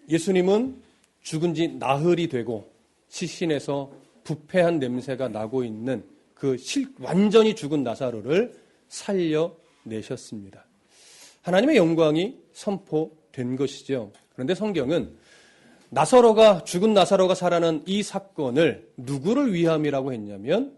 예수님은 죽은 지 나흘이 되고 시신에서 부패한 냄새가 나고 있는 그 완전히 죽은 나사로를 살려내셨습니다. 하나님의 영광이 선포된 것이죠. 그런데 성경은 죽은 나사로가 살아난 이 사건을 누구를 위함이라고 했냐면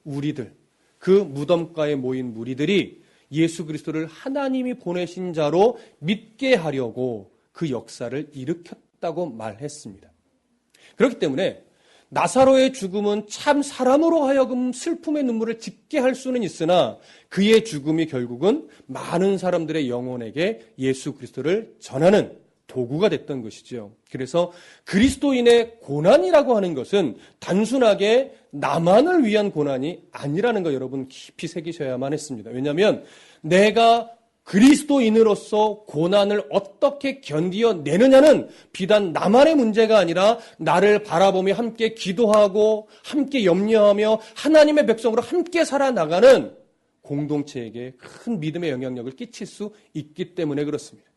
우리들, 그 무덤가에 모인 무리들이 예수 그리스도를 하나님이 보내신 자로 믿게 하려고 그 역사를 일으켰다고 말했습니다. 그렇기 때문에 나사로의 죽음은 참 사람으로 하여금 슬픔의 눈물을 짓게 할 수는 있으나 그의 죽음이 결국은 많은 사람들의 영혼에게 예수 그리스도를 전하는 도구가 됐던 것이죠. 그래서 그리스도인의 고난이라고 하는 것은 단순하게 나만을 위한 고난이 아니라는 거 여러분 깊이 새기셔야만 했습니다. 왜냐하면 내가 그리스도인으로서 고난을 어떻게 견디어내느냐는 비단 나만의 문제가 아니라 나를 바라보며 함께 기도하고 함께 염려하며 하나님의 백성으로 함께 살아나가는 공동체에게 큰 믿음의 영향력을 끼칠 수 있기 때문에 그렇습니다.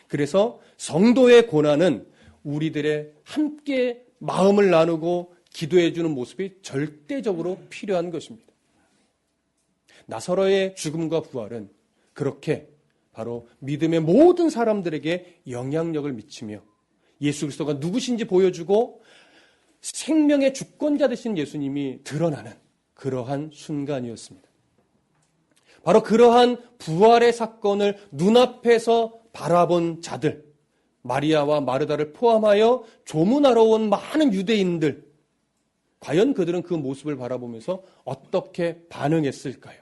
그래서 성도의 고난은 우리들의 함께 마음을 나누고 기도해 주는 모습이 절대적으로 필요한 것입니다. 나사로의 죽음과 부활은 그렇게 바로 믿음의 모든 사람들에게 영향력을 미치며 예수 그리스도가 누구신지 보여주고 생명의 주권자 되신 예수님이 드러나는 그러한 순간이었습니다. 바로 그러한 부활의 사건을 눈앞에서 바라본 자들, 마리아와 마르다를 포함하여 조문하러 온 많은 유대인들, 과연 그들은 그 모습을 바라보면서 어떻게 반응했을까요?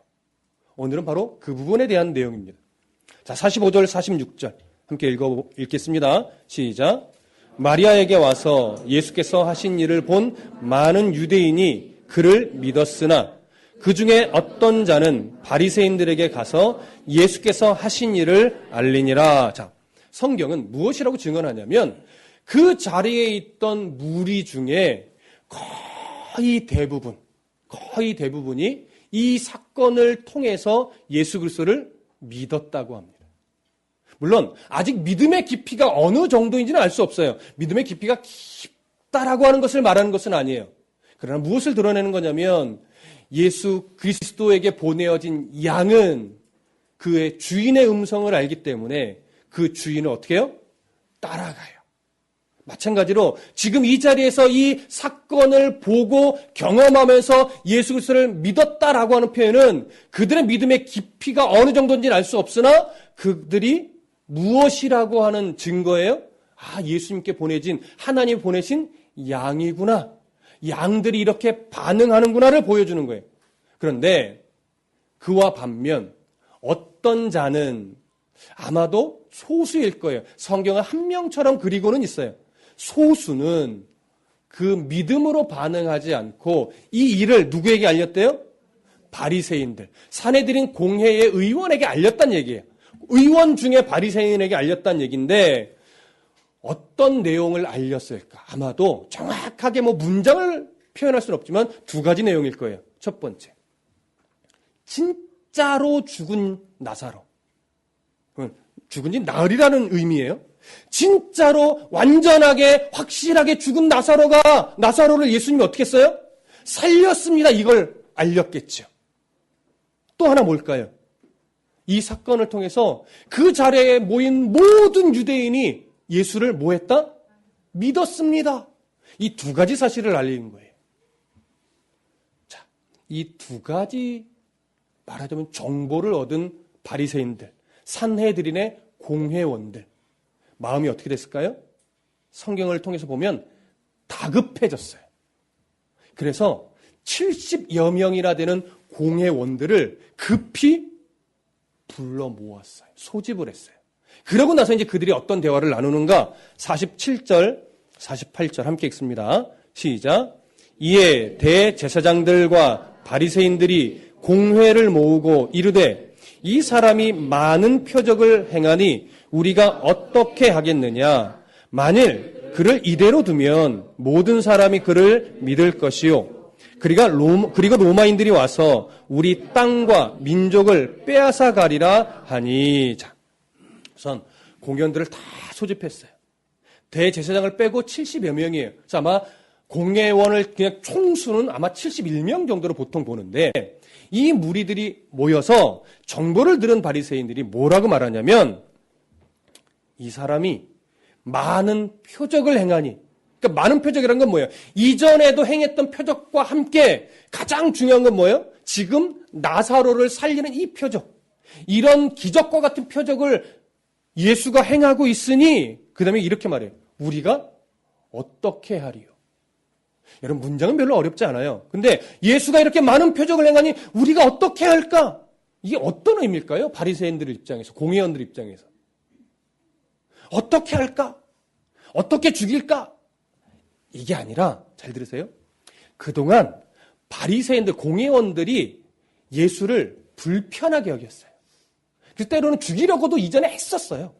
오늘은 바로 그 부분에 대한 내용입니다. 자, 45절, 46절 함께 읽겠습니다. 시작. 마리아에게 와서 예수께서 하신 일을 본 많은 유대인이 그를 믿었으나 그 중에 어떤 자는 바리새인들에게 가서 예수께서 하신 일을 알리니라. 자, 성경은 무엇이라고 증언하냐면 그 자리에 있던 무리 중에 거의 대부분이 이 사건을 통해서 예수 그리스도를 믿었다고 합니다. 물론 아직 믿음의 깊이가 어느 정도인지는 알 수 없어요. 믿음의 깊이가 깊다라고 하는 것을 말하는 것은 아니에요. 그러나 무엇을 드러내는 거냐면 예수 그리스도에게 보내어진 양은 그의 주인의 음성을 알기 때문에 그 주인을 어떻게 해요? 따라가요. 마찬가지로 지금 이 자리에서 이 사건을 보고 경험하면서 예수 그리스도를 믿었다라고 하는 표현은 그들의 믿음의 깊이가 어느 정도인지는 알 수 없으나 그들이 무엇이라고 하는 증거예요? 예수님께 보내진 하나님 보내신 양이구나. 양들이 이렇게 반응하는구나를 보여주는 거예요. 그런데 그와 반면 어떤 자는 아마도 소수일 거예요. 성경은 한 명처럼 그리고는 있어요. 소수는 그 믿음으로 반응하지 않고 이 일을 누구에게 알렸대요? 바리새인들. 사내들인 공회의 의원에게 알렸단 얘기예요. 의원 중에 바리새인에게 알렸단 얘기인데 어떤 내용을 알렸을까? 아마도 정확하게 문장을 표현할 수는 없지만 두 가지 내용일 거예요. 첫 번째, 진짜로 죽은 나사로. 죽은 지 나흘이라는 의미예요. 진짜로 완전하게 확실하게 죽은 나사로를 예수님이 어떻게 했어요? 살렸습니다. 이걸 알렸겠죠. 또 하나 뭘까요? 이 사건을 통해서 그 자리에 모인 모든 유대인이 예수를 뭐 했다? 믿었습니다. 이 두 가지 사실을 알리는 거예요. 자, 이 두 가지 말하자면 정보를 얻은 바리새인들, 산헤드린의 공회원들 마음이 어떻게 됐을까요? 성경을 통해서 보면 다급해졌어요. 그래서 70여 명이나 되는 공회원들을 급히 불러 모았어요. 소집을 했어요. 그러고 나서 이제 그들이 어떤 대화를 나누는가? 47절, 48절 함께 읽습니다. 시작. 이에 대제사장들과 바리새인들이 공회를 모으고 이르되 이 사람이 많은 표적을 행하니 우리가 어떻게 하겠느냐? 만일 그를 이대로 두면 모든 사람이 그를 믿을 것이요. 그리고 로마인들이 와서 우리 땅과 민족을 빼앗아 가리라 하니. 자, 우선 공회원들을 다 소집했어요. 대제사장을 빼고 70여 명이에요. 그래서 아마 공회원을 그냥 총수는 아마 71명 정도로 보통 보는데 이 무리들이 모여서 정보를 들은 바리새인들이 뭐라고 말하냐면 이 사람이 많은 표적을 행하니, 그러니까 많은 표적이라는 건 뭐예요? 이전에도 행했던 표적과 함께 가장 중요한 건 뭐예요? 지금 나사로를 살리는 이 표적, 이런 기적과 같은 표적을 예수가 행하고 있으니 그 다음에 이렇게 말해요. 우리가 어떻게 하리요? 여러분 문장은 별로 어렵지 않아요. 근데 예수가 이렇게 많은 표적을 행하니 우리가 어떻게 할까? 이게 어떤 의미일까요? 바리새인들 입장에서, 공회원들 입장에서. 어떻게 할까? 어떻게 죽일까? 이게 아니라 잘 들으세요. 그동안 바리새인들, 공회원들이 예수를 불편하게 여겼어요. 그래서 때로는 죽이려고도 이전에 했었어요.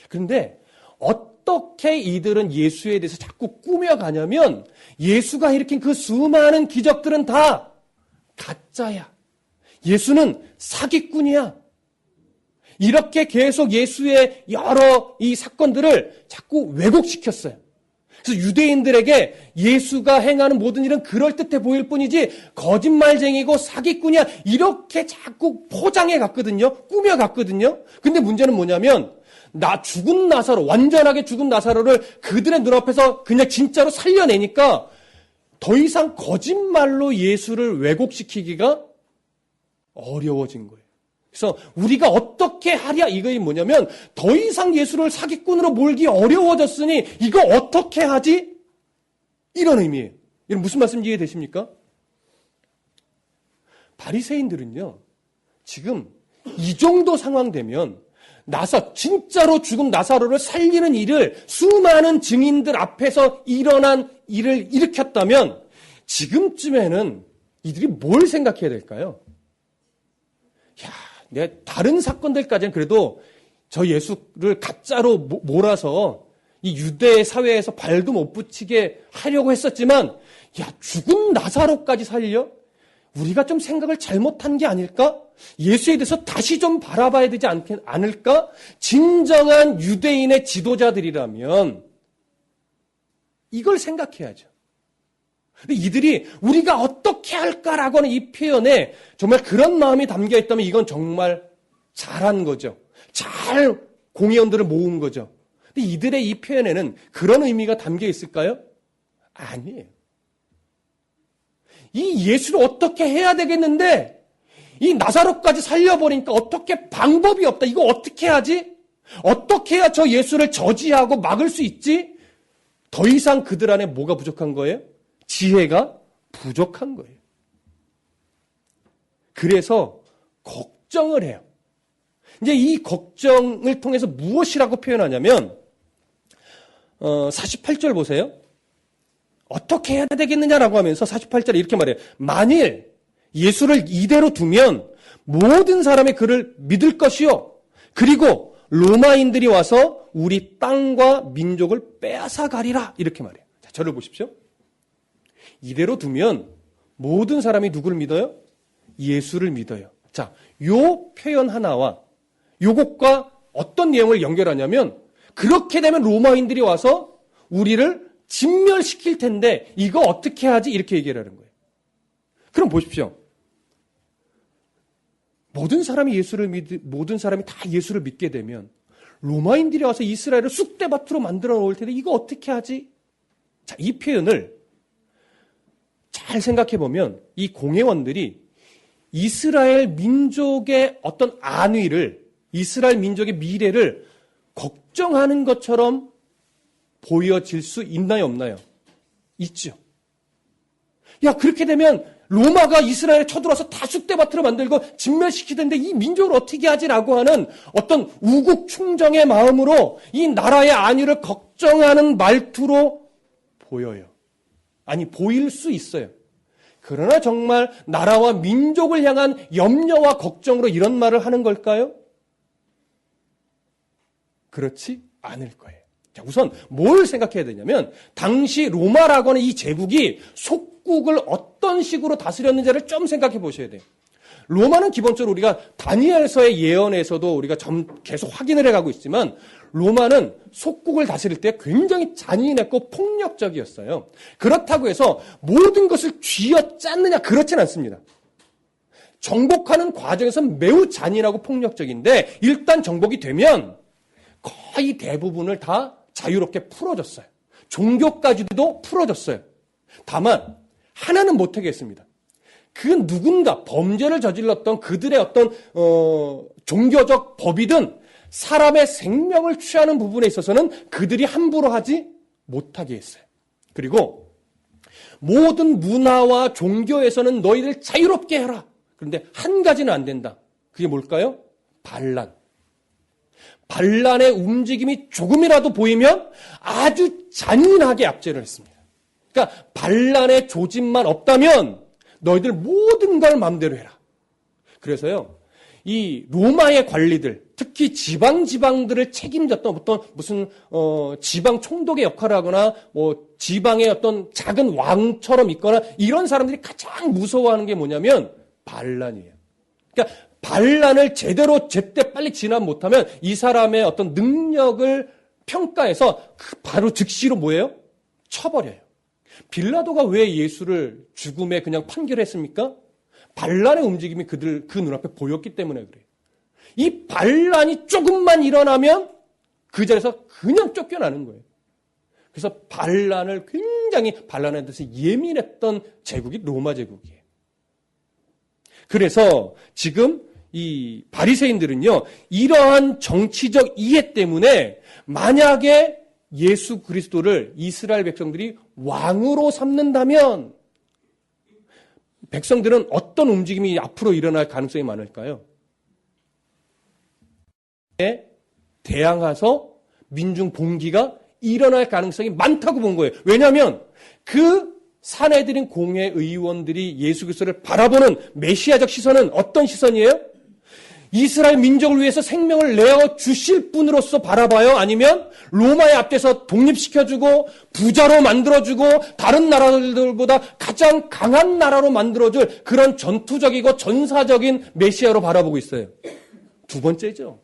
그런데 어떻게 이들은 예수에 대해서 자꾸 꾸며가냐면 예수가 일으킨 그 수많은 기적들은 다 가짜야. 예수는 사기꾼이야. 이렇게 계속 예수의 여러 이 사건들을 자꾸 왜곡시켰어요. 그래서 유대인들에게 예수가 행하는 모든 일은 그럴듯해 보일 뿐이지 거짓말쟁이고 사기꾼이야. 이렇게 자꾸 포장해 갔거든요. 꾸며 갔거든요. 근데 문제는 뭐냐면 죽은 나사로, 완전하게 죽은 나사로를 그들의 눈앞에서 그냥 진짜로 살려내니까 더 이상 거짓말로 예수를 왜곡시키기가 어려워진 거예요. 그래서 우리가 어떻게 하랴 이거 뭐냐면 더 이상 예수를 사기꾼으로 몰기 어려워졌으니 이거 어떻게 하지? 이런 의미예요. 여러분 무슨 말씀인지 이해되십니까? 바리새인들은요. 지금 이 정도 상황 되면 진짜로 죽은 나사로를 살리는 일을 수많은 증인들 앞에서 일어난 일을 일으켰다면 지금쯤에는 이들이 뭘 생각해야 될까요? 내가 다른 사건들까지는 그래도 저 예수를 가짜로 몰아서 이 유대 사회에서 발도 못 붙이게 하려고 했었지만 죽은 나사로까지 살려? 우리가 좀 생각을 잘못한 게 아닐까? 예수에 대해서 다시 좀 바라봐야 되지 않을까? 진정한 유대인의 지도자들이라면 이걸 생각해야죠. 근데 이들이 우리가 어떻게 할까라고 하는 이 표현에 정말 그런 마음이 담겨 있다면 이건 정말 잘한 거죠. 잘 공회원들을 모은 거죠. 근데 이들의 이 표현에는 그런 의미가 담겨 있을까요? 아니에요. 이 예수를 어떻게 해야 되겠는데 이 나사로까지 살려버리니까 어떻게 방법이 없다. 이거 어떻게 하지? 어떻게 해야 저 예수를 저지하고 막을 수 있지? 더 이상 그들 안에 뭐가 부족한 거예요? 지혜가 부족한 거예요. 그래서 걱정을 해요. 이제 이 걱정을 통해서 무엇이라고 표현하냐면 48절 보세요. 어떻게 해야 되겠느냐라고 하면서 48절에 이렇게 말해요. 만일 예수를 이대로 두면 모든 사람이 그를 믿을 것이요. 그리고 로마인들이 와서 우리 땅과 민족을 빼앗아 가리라. 이렇게 말해요. 자, 저를 보십시오. 이대로 두면 모든 사람이 누구를 믿어요? 예수를 믿어요. 자, 요 표현 하나와 요것과 어떤 내용을 연결하냐면 그렇게 되면 로마인들이 와서 우리를 진멸시킬 텐데 이거 어떻게 하지? 이렇게 얘기를 하는 거예요. 그럼 보십시오. 모든 사람이 다 예수를 믿게 되면 로마인들이 와서 이스라엘을 쑥대밭으로 만들어 놓을 텐데 이거 어떻게 하지? 자, 이 표현을 잘 생각해 보면 이 공회원들이 이스라엘 민족의 어떤 안위를, 이스라엘 민족의 미래를 걱정하는 것처럼 보여질 수 있나요, 없나요? 있죠. 야, 그렇게 되면 로마가 이스라엘에 쳐들어와서 다 쑥대밭으로 만들고 진멸시키던데 이 민족을 어떻게 하지라고 하는 어떤 우국충정의 마음으로 이 나라의 안위를 걱정하는 말투로 보여요. 아니, 보일 수 있어요. 그러나 정말 나라와 민족을 향한 염려와 걱정으로 이런 말을 하는 걸까요? 그렇지 않을 거예요. 자, 우선 뭘 생각해야 되냐면 당시 로마라고 하는 이 제국이 속국을 어떤 식으로 다스렸는지를 좀 생각해 보셔야 돼요. 로마는 기본적으로 우리가 다니엘서의 예언에서도 우리가 계속 확인을 해가고 있지만 로마는 속국을 다스릴 때 굉장히 잔인했고 폭력적이었어요. 그렇다고 해서 모든 것을 쥐어짰느냐 그렇진 않습니다. 정복하는 과정에서는 매우 잔인하고 폭력적인데 일단 정복이 되면 거의 대부분을 다 자유롭게 풀어줬어요. 종교까지도 풀어줬어요. 다만 하나는 못하게 했습니다. 그 누군가 범죄를 저질렀던 그들의 어떤 종교적 법이든 사람의 생명을 취하는 부분에 있어서는 그들이 함부로 하지 못하게 했어요. 그리고 모든 문화와 종교에서는 너희들 자유롭게 해라. 그런데 한 가지는 안 된다. 그게 뭘까요? 반란. 반란의 움직임이 조금이라도 보이면 아주 잔인하게 압제를 했습니다. 그러니까 반란의 조짐만 없다면 너희들 모든 걸 마음대로 해라. 그래서요, 이 로마의 관리들, 특히 지방들을 책임졌던 어떤 무슨 지방 총독의 역할을 하거나 뭐 지방의 어떤 작은 왕처럼 있거나 이런 사람들이 가장 무서워하는 게 뭐냐면 반란이에요. 그러니까 반란을 제때 빨리 진압 못하면 이 사람의 어떤 능력을 평가해서 바로 즉시로 뭐예요? 쳐버려요. 빌라도가 왜 예수를 죽음에 그냥 판결했습니까? 반란의 움직임이 그 눈앞에 보였기 때문에 그래요. 이 반란이 조금만 일어나면 그 자리에서 그냥 쫓겨나는 거예요. 그래서 반란에 대해서 예민했던 제국이 로마 제국이에요. 그래서 지금 이 바리새인들은요, 이러한 정치적 이해 때문에 만약에 예수 그리스도를 이스라엘 백성들이 왕으로 삼는다면 백성들은 어떤 움직임이 앞으로 일어날 가능성이 많을까요? 대항해서 민중 봉기가 일어날 가능성이 많다고 본 거예요. 왜냐하면 그 사내들인 공회 의원들이 예수 그리스도를 바라보는 메시아적 시선은 어떤 시선이에요? 이스라엘 민족을 위해서 생명을 내어 주실 분으로서 바라봐요? 아니면 로마의 앞에서 독립시켜주고 부자로 만들어주고 다른 나라들보다 가장 강한 나라로 만들어줄 그런 전투적이고 전사적인 메시아로 바라보고 있어요? 두 번째죠.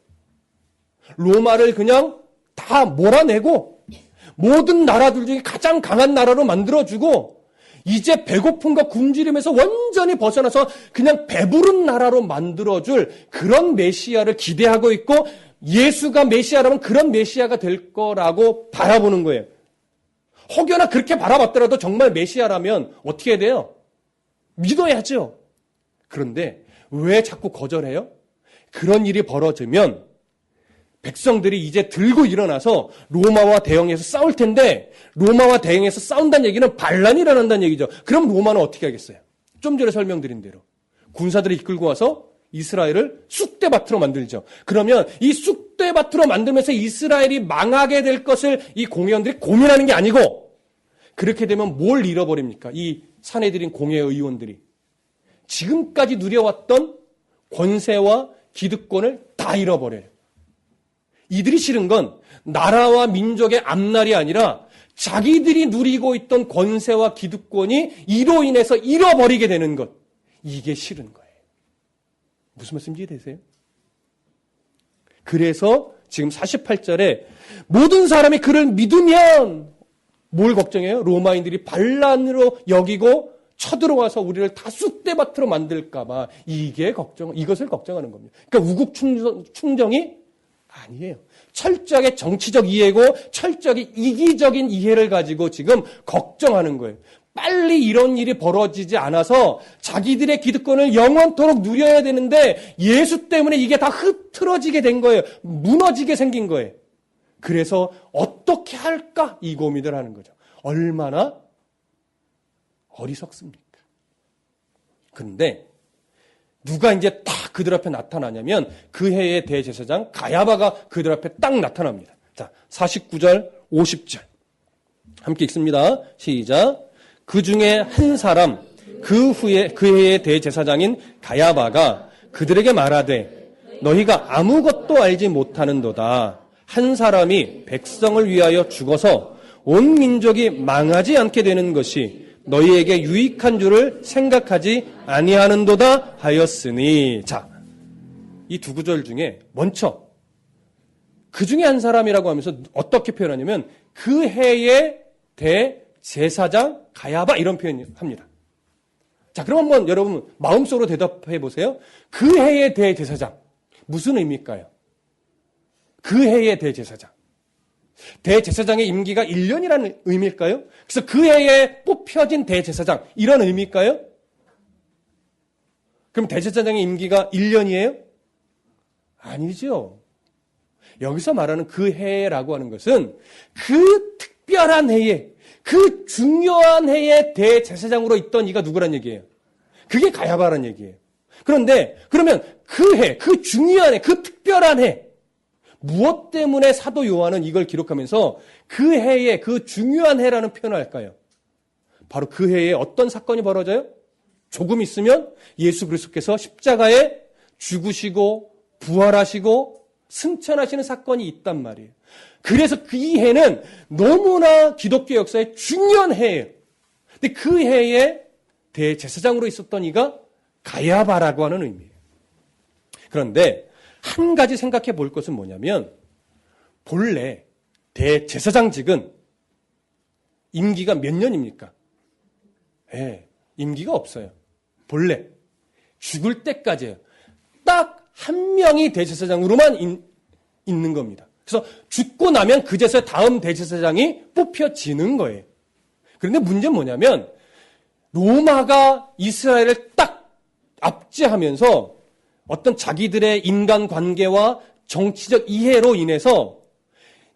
로마를 그냥 다 몰아내고 모든 나라들 중에 가장 강한 나라로 만들어주고 이제 배고픔과 굶주림에서 완전히 벗어나서 그냥 배부른 나라로 만들어줄 그런 메시아를 기대하고 있고 예수가 메시아라면 그런 메시아가 될 거라고 바라보는 거예요. 혹여나 그렇게 바라봤더라도 정말 메시아라면 어떻게 해야 돼요? 믿어야죠. 그런데 왜 자꾸 거절해요? 그런 일이 벌어지면 백성들이 이제 들고 일어나서 로마와 대응해서 싸울 텐데 로마와 대응해서 싸운다는 얘기는 반란이 일어난다는 얘기죠. 그럼 로마는 어떻게 하겠어요? 좀 전에 설명드린 대로 군사들을 이끌고 와서 이스라엘을 쑥대밭으로 만들죠. 그러면 이 쑥대밭으로 만들면서 이스라엘이 망하게 될 것을 이 공회원들이 고민하는 게 아니고 그렇게 되면 뭘 잃어버립니까? 이 사내들인 공회 의원들이 지금까지 누려왔던 권세와 기득권을 다 잃어버려요. 이들이 싫은 건 나라와 민족의 앞날이 아니라 자기들이 누리고 있던 권세와 기득권이 이로 인해서 잃어버리게 되는 것. 이게 싫은 거예요. 무슨 말씀인지 이해되세요? 그래서 지금 48절에 모든 사람이 그를 믿으면 뭘 걱정해요? 로마인들이 반란으로 여기고 쳐들어와서 우리를 다 쑥대밭으로 만들까 봐 이것을 걱정하는 겁니다. 그러니까 우국 충정이 아니에요. 철저하게 정치적 이해고 철저하게 이기적인 이해를 가지고 지금 걱정하는 거예요. 빨리 이런 일이 벌어지지 않아서 자기들의 기득권을 영원토록 누려야 되는데 예수 때문에 이게 다 흐트러지게 된 거예요. 무너지게 생긴 거예요. 그래서 어떻게 할까? 이 고민을 하는 거죠. 얼마나 어리석습니까? 그런데 누가 이제 딱 그들 앞에 나타나냐면 그 해의 대제사장 가야바가 그들 앞에 딱 나타납니다. 자, 49절, 50절. 함께 읽습니다. 시작. 그 중에 한 사람, 그 해의 대제사장인 가야바가 그들에게 말하되 너희가 아무것도 알지 못하는도다. 한 사람이 백성을 위하여 죽어서 온 민족이 망하지 않게 되는 것이 너희에게 유익한 줄을 생각하지 아니하는도다 하였으니. 자, 이 두 구절 중에 먼저 그 중에 한 사람이라고 하면서 어떻게 표현하냐면 그 해의 대제사장 가야바 이런 표현을 합니다. 자, 그럼 한번 여러분 마음속으로 대답해 보세요. 그 해의 대제사장 무슨 의미일까요? 그 해의 대제사장. 대제사장의 임기가 1년이라는 의미일까요? 그래서 그 해에 뽑혀진 대제사장 이런 의미일까요? 그럼 대제사장의 임기가 1년이에요? 아니죠. 여기서 말하는 그 해라고 하는 것은 그 특별한 해에 그 중요한 해에 대제사장으로 있던 이가 누구란 얘기예요? 그게 가야바란 얘기예요. 그런데 그러면 그 해, 그 중요한 해, 그 특별한 해 무엇 때문에 사도 요한은 이걸 기록하면서 그 해에 그 중요한 해라는 표현을 할까요? 바로 그 해에 어떤 사건이 벌어져요? 조금 있으면 예수 그리스도께서 십자가에 죽으시고 부활하시고 승천하시는 사건이 있단 말이에요. 그래서 이 해는 너무나 기독교 역사의 중요한 해예요. 근데 그 해에 대제사장으로 있었던 이가 가야바라고 하는 의미예요. 그런데 한 가지 생각해 볼 것은 뭐냐면 본래 대제사장직은 임기가 몇 년입니까? 임기가 없어요. 본래 죽을 때까지예요. 딱 한 명이 대제사장으로만 있는 겁니다. 그래서 죽고 나면 그제서 다음 대제사장이 뽑혀지는 거예요. 그런데 문제는 뭐냐면 로마가 이스라엘을 딱 압제하면서 어떤 자기들의 인간관계와 정치적 이해로 인해서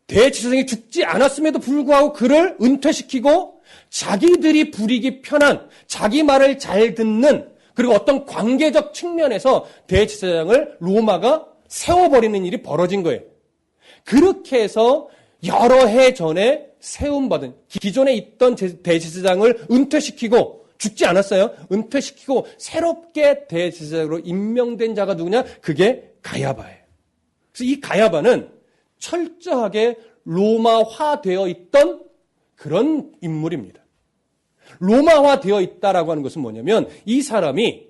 대제사장이 죽지 않았음에도 불구하고 그를 은퇴시키고 자기들이 부리기 편한 자기 말을 잘 듣는 그리고 어떤 관계적 측면에서 대제사장을 로마가 세워버리는 일이 벌어진 거예요. 그렇게 해서 여러 해 전에 세움받은 기존에 있던 대제사장을 은퇴시키고 죽지 않았어요. 은퇴시키고 새롭게 대제사장으로 임명된 자가 누구냐? 그게 가야바예요. 그래서 이 가야바는 철저하게 로마화되어 있던 그런 인물입니다. 로마화되어 있다라고 하는 것은 뭐냐면 이 사람이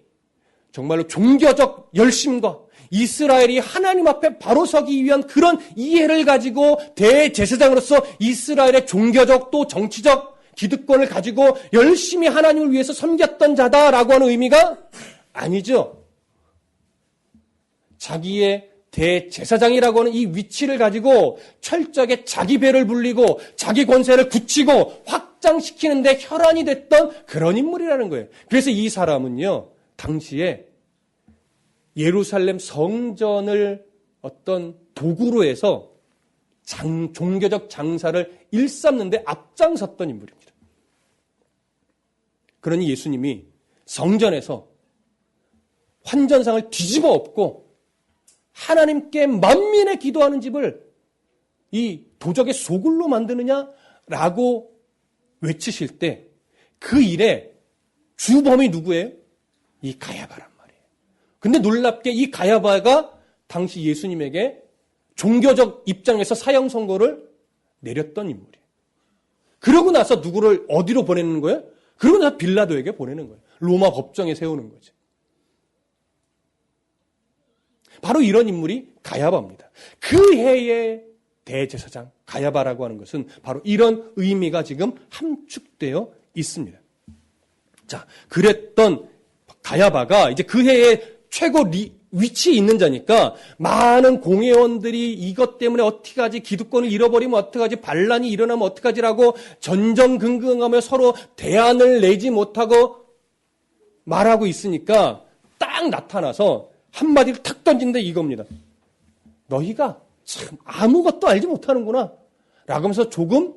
정말로 종교적 열심과 이스라엘이 하나님 앞에 바로 서기 위한 그런 이해를 가지고 대제사장으로서 이스라엘의 종교적 또 정치적 기득권을 가지고 열심히 하나님을 위해서 섬겼던 자다라고 하는 의미가 아니죠. 자기의 대제사장이라고 하는 이 위치를 가지고 철저하게 자기 배를 불리고 자기 권세를 굳히고 확장시키는 데 혈안이 됐던 그런 인물이라는 거예요. 그래서 이 사람은요, 당시에 예루살렘 성전을 어떤 도구로 해서 종교적 장사를 일삼는 데 앞장섰던 인물입니다. 그러니 예수님이 성전에서 환전상을 뒤집어 엎고 하나님께 만민의 기도하는 집을 이 도적의 소굴로 만드느냐라고 외치실 때 그 일의 주범이 누구예요? 이 가야바란 말이에요. 근데 놀랍게 이 가야바가 당시 예수님에게 종교적 입장에서 사형 선고를 내렸던 인물이에요. 그러고 나서 누구를 어디로 보내는 거예요? 그러고 나서 빌라도에게 보내는 거예요. 로마 법정에 세우는 거죠. 바로 이런 인물이 가야바입니다. 그 해의 대제사장 가야바라고 하는 것은 바로 이런 의미가 지금 함축되어 있습니다. 자, 그랬던 가야바가 이제 그 해의 최고 위치에 있는 자니까 많은 공회원들이 이것 때문에 어떻게 하지, 기득권을 잃어버리면 어떻게 하지, 반란이 일어나면 어떻게 하지라고 전전긍긍하며 서로 대안을 내지 못하고 말하고 있으니까 딱 나타나서 한마디를 탁 던진데 이겁니다. 너희가 참 아무것도 알지 못하는구나 라고 하면서 조금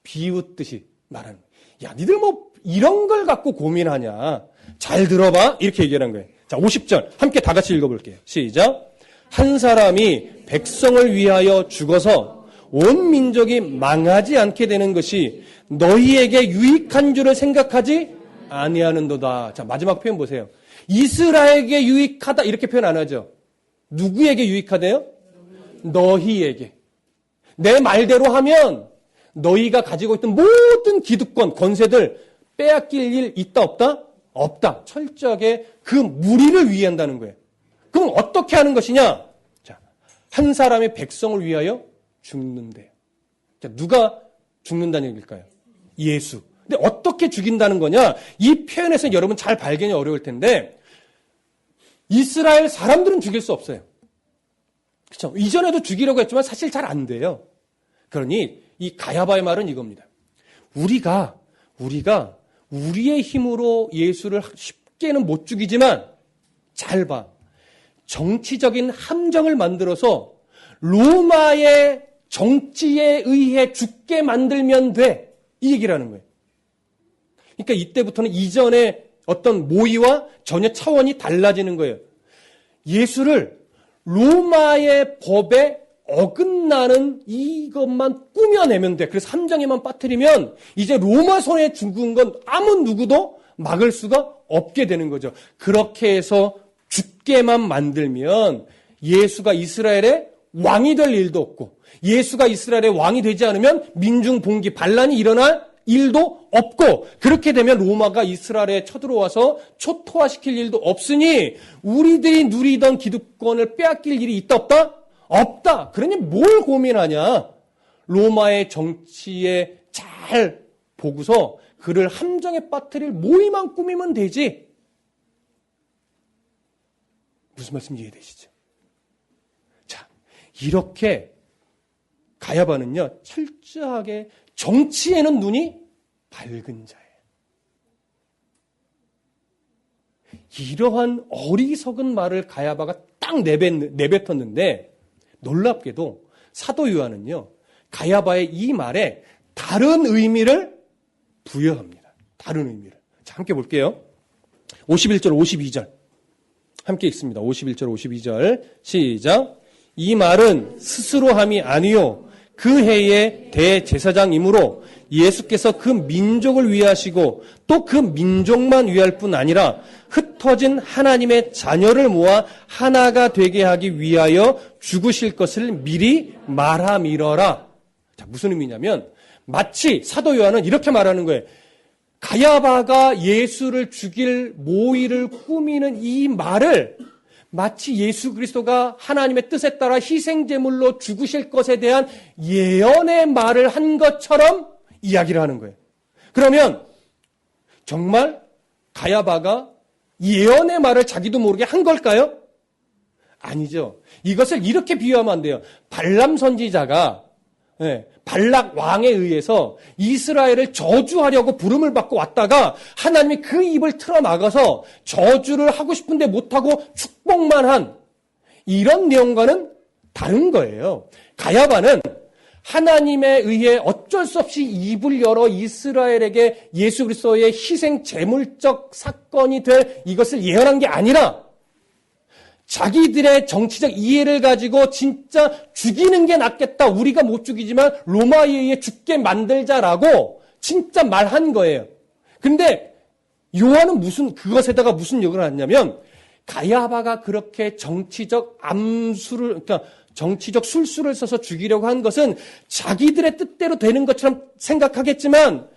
비웃듯이 말하는 거예요. 야, 니들 뭐 이런 걸 갖고 고민하냐. 잘 들어봐. 이렇게 얘기하는 거예요. 자, 50절 함께 다 같이 읽어볼게요. 시작. 한 사람이 백성을 위하여 죽어서 온 민족이 망하지 않게 되는 것이 너희에게 유익한 줄을 생각하지 아니하는도다. 자, 마지막 표현 보세요. 이스라엘에게 유익하다 이렇게 표현 안 하죠. 누구에게 유익하대요? 너희에게. 내 말대로 하면 너희가 가지고 있던 모든 기득권, 권세들 빼앗길 일 있다 없다? 없다. 철저하게 그 무리를 위한다는 거예요. 그럼 어떻게 하는 것이냐? 자, 한 사람의 백성을 위하여 죽는데요. 자, 누가 죽는다는 얘기일까요? 예수. 근데 어떻게 죽인다는 거냐? 이 표현에서 여러분 잘 발견이 어려울 텐데 이스라엘 사람들은 죽일 수 없어요. 그렇죠? 이전에도 죽이려고 했지만 사실 잘 안 돼요. 그러니 이 가야바의 말은 이겁니다. 우리가 우리의 힘으로 예수를 쉽게는 못 죽이지만 잘 봐. 정치적인 함정을 만들어서 로마의 정치에 의해 죽게 만들면 돼. 이 얘기라는 거예요. 그러니까 이때부터는 이전의 어떤 모의와 전혀 차원이 달라지는 거예요. 예수를 로마의 법에 어긋나는 이것만 꾸며내면 돼. 그래서 함정에만 빠뜨리면 이제 로마 손에 죽은 건 아무 누구도 막을 수가 없게 되는 거죠. 그렇게 해서 죽게만 만들면 예수가 이스라엘의 왕이 될 일도 없고 예수가 이스라엘의 왕이 되지 않으면 민중 봉기 반란이 일어날 일도 없고 그렇게 되면 로마가 이스라엘에 쳐들어와서 초토화시킬 일도 없으니 우리들이 누리던 기득권을 빼앗길 일이 있다 없다? 없다. 그러니 뭘 고민하냐? 로마의 정치에 잘 보고서 그를 함정에 빠뜨릴 모의만 꾸미면 되지. 무슨 말씀 이해되시죠? 자, 이렇게 가야바는요, 철저하게 정치에는 눈이 밝은 자예요. 이러한 어리석은 말을 가야바가 딱 내뱉었는데 놀랍게도 사도 요한은요, 가야바의 이 말에 다른 의미를 부여합니다. 다른 의미를. 자, 함께 볼게요. 51절, 52절. 함께 읽습니다. 51절, 52절. 시작. 이 말은 스스로 함이 아니요 그 해의 대제사장이므로 예수께서 그 민족을 위하시고 또 그 민족만 위할 뿐 아니라 흩어진 하나님의 자녀를 모아 하나가 되게 하기 위하여 죽으실 것을 미리 말함이러라. 자, 무슨 의미냐면 마치 사도 요한은 이렇게 말하는 거예요. 가야바가 예수를 죽일 모의를 꾸미는 이 말을 마치 예수 그리스도가 하나님의 뜻에 따라 희생제물로 죽으실 것에 대한 예언의 말을 한 것처럼 이야기를 하는 거예요. 그러면 정말 가야바가 예언의 말을 자기도 모르게 한 걸까요? 아니죠. 이것을 이렇게 비유하면 안 돼요. 발람 선지자가 발락 왕에 의해서 이스라엘을 저주하려고 부름을 받고 왔다가 하나님이 그 입을 틀어막아서 저주를 하고 싶은데 못하고 축복만 한 이런 내용과는 다른 거예요. 가야바는 하나님에 의해 어쩔 수 없이 입을 열어 이스라엘에게 예수 그리스도의 희생 제물적 사건이 될 이것을 예언한 게 아니라 자기들의 정치적 이해를 가지고 진짜 죽이는 게 낫겠다. 우리가 못 죽이지만 로마에 의해 죽게 만들자라고 진짜 말한 거예요. 근데 요한은 그것에다가 무슨 역을 하냐면 가야바가 그렇게 정치적 그러니까 정치적 술수를 써서 죽이려고 한 것은 자기들의 뜻대로 되는 것처럼 생각하겠지만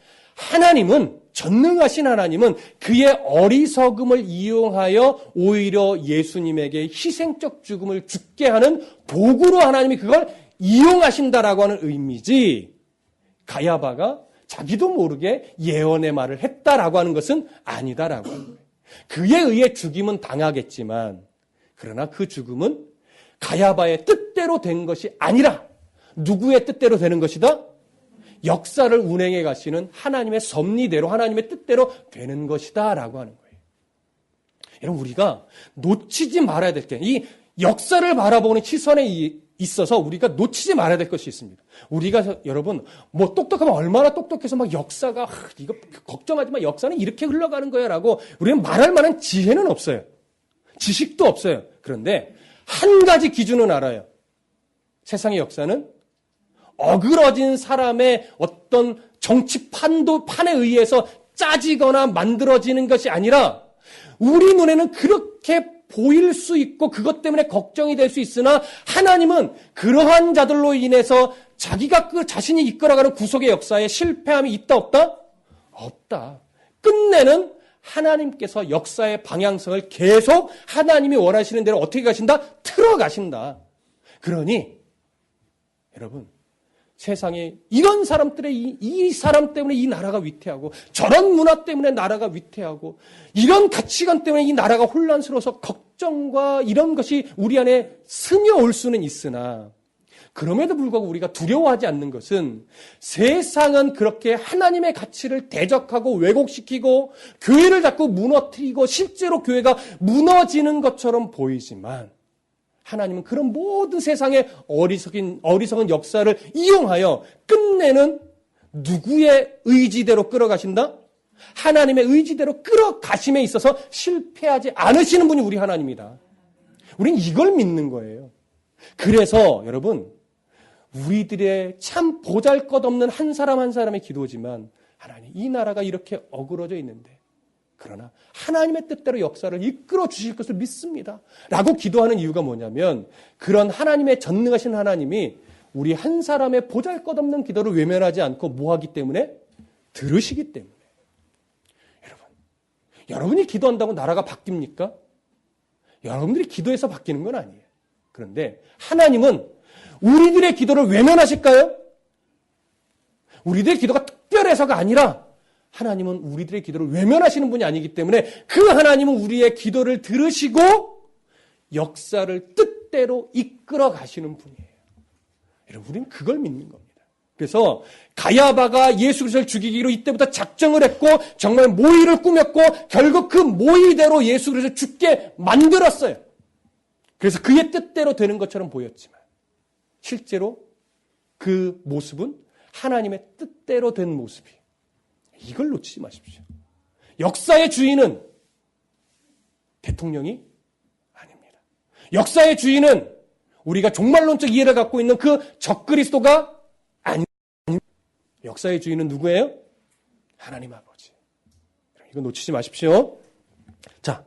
전능하신 하나님은 그의 어리석음을 이용하여 오히려 예수님에게 희생적 죽음을 죽게 하는 도구로 하나님이 그걸 이용하신다라고 하는 의미지 가야바가 자기도 모르게 예언의 말을 했다라고 하는 것은 아니다라고 하는 거예요. 그에 의해 죽임은 당하겠지만 그러나 그 죽음은 가야바의 뜻대로 된 것이 아니라 누구의 뜻대로 되는 것이다? 역사를 운행해 가시는 하나님의 섭리대로 하나님의 뜻대로 되는 것이다 라고 하는 거예요. 여러분 우리가 놓치지 말아야 될 게 이 역사를 바라보는 시선에 있어서 우리가 놓치지 말아야 될 것이 있습니다. 우리가 여러분 뭐 똑똑하면 얼마나 똑똑해서 막 역사가 이거 걱정하지 마 역사는 이렇게 흘러가는 거야 라고 우리는 말할 만한 지혜는 없어요. 지식도 없어요. 그런데 한 가지 기준은 알아요. 세상의 역사는 어그러진 사람의 어떤 정치판에 의해서 짜지거나 만들어지는 것이 아니라 우리 눈에는 그렇게 보일 수 있고 그것 때문에 걱정이 될 수 있으나 하나님은 그러한 자들로 인해서 자기가 자신이 이끌어가는 구속의 역사에 실패함이 있다 없다? 없다. 끝내는 하나님께서 역사의 방향성을 계속 하나님이 원하시는 대로 어떻게 가신다? 틀어가신다. 그러니 여러분, 세상에 이런 사람들의 이 사람 때문에 이 나라가 위태하고 저런 문화 때문에 나라가 위태하고 이런 가치관 때문에 이 나라가 혼란스러워서 걱정과 이런 것이 우리 안에 스며올 수는 있으나 그럼에도 불구하고 우리가 두려워하지 않는 것은 세상은 그렇게 하나님의 가치를 대적하고 왜곡시키고 교회를 자꾸 무너뜨리고 실제로 교회가 무너지는 것처럼 보이지만 하나님은 그런 모든 세상의 어리석은 역사를 이용하여 끝내는 누구의 의지대로 끌어가신다? 하나님의 의지대로 끌어가심에 있어서 실패하지 않으시는 분이 우리 하나님이다. 우린 이걸 믿는 거예요. 그래서 여러분, 우리들의 참 보잘것없는 한 사람 한 사람의 기도지만 하나님, 이 나라가 이렇게 어그러져 있는데 그러나 하나님의 뜻대로 역사를 이끌어 주실 것을 믿습니다. 라고 기도하는 이유가 뭐냐면 그런 하나님의 전능하신 하나님이 우리 한 사람의 보잘것없는 기도를 외면하지 않고 뭐하기 때문에? 들으시기 때문에. 여러분이 기도한다고 나라가 바뀝니까? 여러분들이 기도해서 바뀌는 건 아니에요. 그런데 하나님은 우리들의 기도를 외면하실까요? 우리들의 기도가 특별해서가 아니라 하나님은 우리들의 기도를 외면하시는 분이 아니기 때문에 그 하나님은 우리의 기도를 들으시고 역사를 뜻대로 이끌어 가시는 분이에요. 여러분, 우리는 그걸 믿는 겁니다. 그래서 가야바가 예수 그리스도를 죽이기로 이때부터 작정을 했고 정말 모의를 꾸몄고 결국 그 모의대로 예수 그리스도를 죽게 만들었어요. 그래서 그의 뜻대로 되는 것처럼 보였지만 실제로 그 모습은 하나님의 뜻대로 된 모습이에요. 이걸 놓치지 마십시오. 역사의 주인은 대통령이 아닙니다. 역사의 주인은 우리가 종말론적 이해를 갖고 있는 그 적그리스도가 아닙니다. 역사의 주인은 누구예요? 하나님 아버지. 이거 놓치지 마십시오. 자,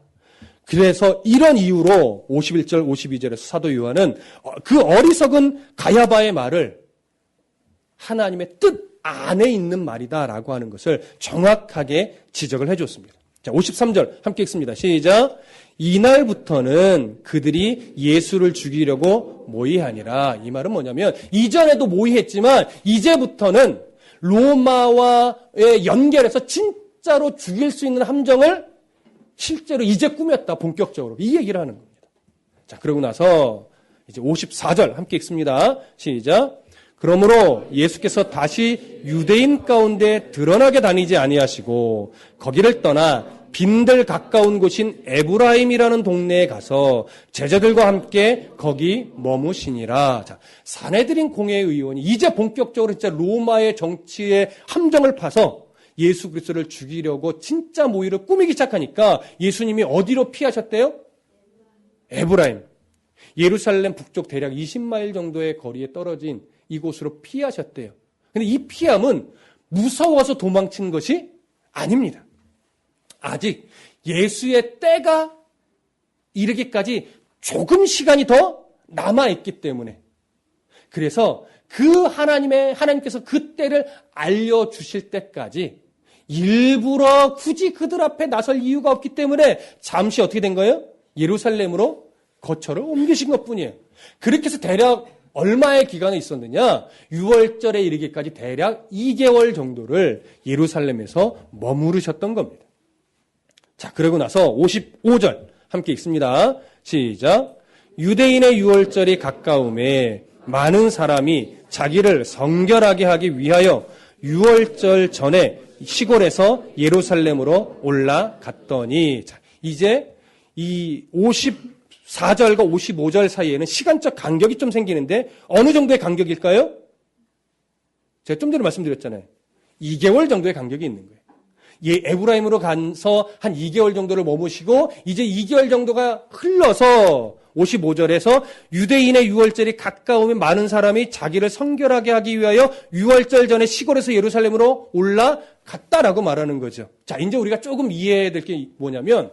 그래서 이런 이유로 51절, 52절에서 사도 요한은 그 어리석은 가야바의 말을 하나님의 뜻 안에 있는 말이다라고 하는 것을 정확하게 지적을 해줬습니다. 자, 53절 함께 읽습니다. 시작. 이날부터는 그들이 예수를 죽이려고 모의하니라. 이 말은 뭐냐면 이전에도 모의했지만 이제부터는 로마와의 연결해서 진짜로 죽일 수 있는 함정을 실제로 이제 꾸몄다. 본격적으로. 이 얘기를 하는 겁니다. 자, 그러고 나서 이제 54절 함께 읽습니다. 시작. 그러므로 예수께서 다시 유대인 가운데 드러나게 다니지 아니하시고 거기를 떠나 빈들 가까운 곳인 에브라임이라는 동네에 가서 제자들과 함께 거기 머무시니라. 자, 사내들인 공회의원이 이제 본격적으로 진짜 로마의 정치의 함정을 파서 예수 그리스도를 죽이려고 진짜 모의를 꾸미기 시작하니까 예수님이 어디로 피하셨대요? 에브라임. 예루살렘 북쪽 대략 20마일 정도의 거리에 떨어진 이곳으로 피하셨대요. 근데 이 피함은 무서워서 도망친 것이 아닙니다. 아직 예수의 때가 이르기까지 조금 시간이 더 남아있기 때문에. 그래서 하나님께서 그 때를 알려주실 때까지 일부러 굳이 그들 앞에 나설 이유가 없기 때문에 잠시 어떻게 된 거예요? 예루살렘으로 거처를 옮기신 것 뿐이에요. 그렇게 해서 대략 얼마의 기간이 있었느냐? 6월절에 이르기까지 대략 2개월 정도를 예루살렘에서 머무르셨던 겁니다. 자, 그러고 나서 55절 함께 읽습니다. 시작. 유대인의 6월절이 가까움에 많은 사람이 자기를 성결하게 하기 위하여 6월절 전에 시골에서 예루살렘으로 올라갔더니, 자, 이제 이 54절과 55절 사이에는 시간적 간격이 좀 생기는데 어느 정도의 간격일까요? 제가 좀 전에 말씀드렸잖아요. 2개월 정도의 간격이 있는 거예요. 에브라임으로 가서 한 2개월 정도를 머무시고 이제 2개월 정도가 흘러서 55절에서 유대인의 6월절이 가까우면 많은 사람이 자기를 성결하게 하기 위하여 6월절 전에 시골에서 예루살렘으로 올라갔다라고 말하는 거죠. 자, 이제 우리가 조금 이해해야 될 게 뭐냐면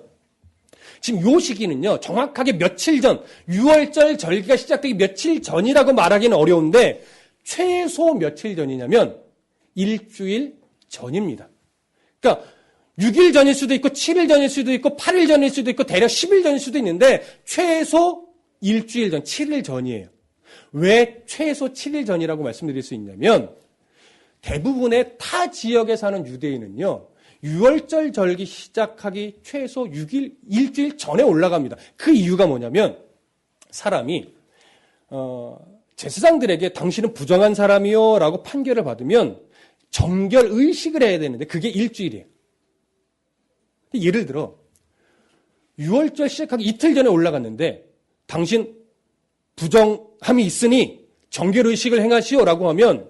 지금 요 시기는요, 정확하게 며칠 전, 6월절 절기가 시작되기 며칠 전이라고 말하기는 어려운데 최소 며칠 전이냐면 일주일 전입니다. 그러니까 6일 전일 수도 있고 7일 전일 수도 있고 8일 전일 수도 있고 대략 10일 전일 수도 있는데 최소 일주일 전, 7일 전이에요. 왜 최소 7일 전이라고 말씀드릴 수 있냐면 대부분의 타 지역에 사는 유대인은요. 6월절 절기 시작하기 최소 6일, 일주일 전에 올라갑니다. 그 이유가 뭐냐면 사람이 제사장들에게 당신은 부정한 사람이요 라고 판결을 받으면 정결 의식을 해야 되는데 그게 일주일이에요. 예를 들어 6월절 시작하기 이틀 전에 올라갔는데 당신 부정함이 있으니 정결 의식을 행하시오 라고 하면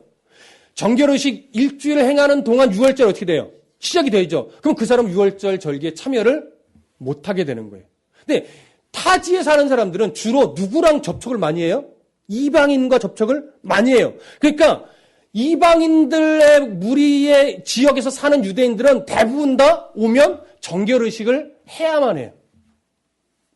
정결 의식 일주일을 행하는 동안 6월절 어떻게 돼요? 시작이 되죠. 그럼 그 사람은 6월절 절기에 참여를 못하게 되는 거예요. 근데 타지에 사는 사람들은 주로 누구랑 접촉을 많이 해요? 이방인과 접촉을 많이 해요. 그러니까 이방인들의 무리의 지역에서 사는 유대인들은 대부분 다 오면 정결의식을 해야만 해요.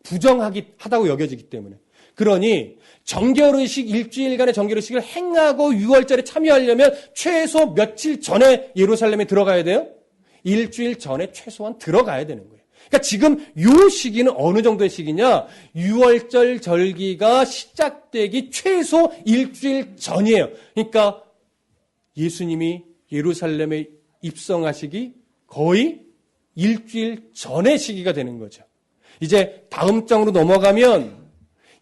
부정하다고 여겨지기 때문에. 그러니 정결의식 일주일간의 정결의식을 행하고 6월절에 참여하려면 최소 며칠 전에 예루살렘에 들어가야 돼요? 일주일 전에 최소한 들어가야 되는 거예요. 그러니까 지금 이 시기는 어느 정도의 시기냐? 6월절 절기가 시작되기 최소 일주일 전이에요. 그러니까 예수님이 예루살렘에 입성하시기 거의 일주일 전의 시기가 되는 거죠. 이제 다음 장으로 넘어가면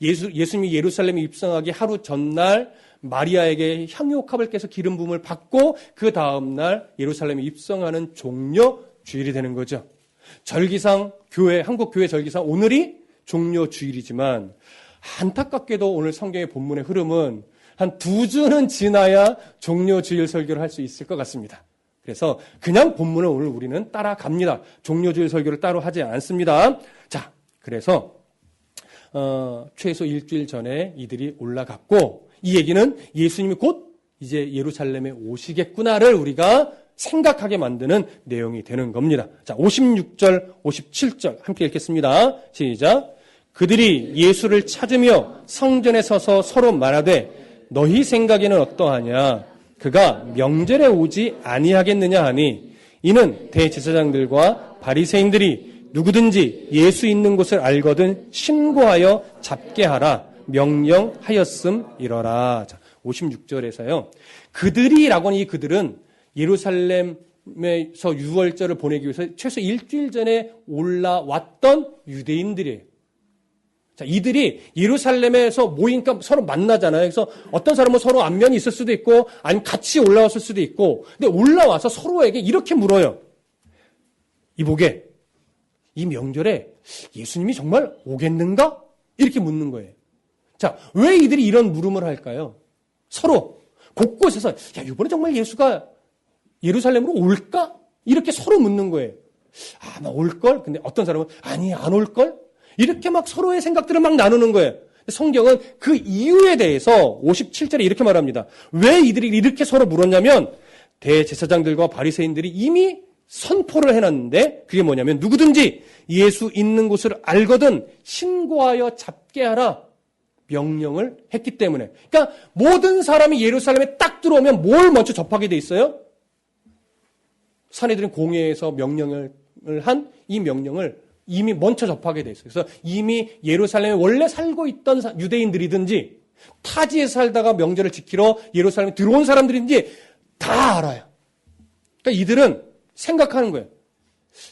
예수님이 예루살렘에 입성하기 하루 전날 마리아에게 향유옥합을 깨서 기름 부음을 받고 그 다음날 예루살렘에 입성하는 종료 주일이 되는 거죠. 절기상 한국 교회 절기상 오늘이 종료 주일이지만 안타깝게도 오늘 성경의 본문의 흐름은 한 2주는 지나야 종료 주일 설교를 할 수 있을 것 같습니다. 그래서 그냥 본문을 오늘 우리는 따라갑니다. 종료 주일 설교를 따로 하지 않습니다. 자, 그래서 최소 일주일 전에 이들이 올라갔고 이 얘기는 예수님이 곧 이제 예루살렘에 오시겠구나를 우리가 생각하게 만드는 내용이 되는 겁니다. 자, 56절, 57절 함께 읽겠습니다. 시작. 그들이 예수를 찾으며 성전에 서서 서로 말하되 너희 생각에는 어떠하냐? 그가 명절에 오지 아니하겠느냐 하니 이는 대제사장들과 바리새인들이 누구든지 예수 있는 곳을 알거든 신고하여 잡게 하라 명령하였음이러라. 자, 56절에서요. 그들이라고 하는 이 그들은 예루살렘에서 6월절을 보내기 위해서 최소 일주일 전에 올라왔던 유대인들이에요. 자, 이들이 예루살렘에서 모이니까 서로 만나잖아요. 그래서 어떤 사람은 서로 안면이 있을 수도 있고 아니면 같이 올라왔을 수도 있고 근데 올라와서 서로에게 이렇게 물어요. 이보게 이 명절에 예수님이 정말 오겠는가? 이렇게 묻는 거예요. 자, 왜 이들이 이런 물음을 할까요? 서로 곳곳에서 야, 이번에 정말 예수가 예루살렘으로 올까? 이렇게 서로 묻는 거예요. 아마 올걸? 근데 어떤 사람은 아니 안 올걸? 이렇게 막 서로의 생각들을 막 나누는 거예요. 성경은 그 이유에 대해서 57절에 이렇게 말합니다. 왜 이들이 이렇게 서로 물었냐면 대제사장들과 바리새인들이 이미 선포를 해놨는데 그게 뭐냐면 누구든지 예수 있는 곳을 알거든 신고하여 잡게 하라 명령을 했기 때문에. 그러니까 모든 사람이 예루살렘에 딱 들어오면 뭘 먼저 접하게 돼 있어요? 사내들은 공회에서 명령을 한 이 명령을 이미 먼저 접하게 돼 있어요. 그래서 이미 예루살렘에 원래 살고 있던 유대인들이든지 타지에 살다가 명절을 지키러 예루살렘에 들어온 사람들인지 다 알아요. 그러니까 이들은 생각하는 거예요.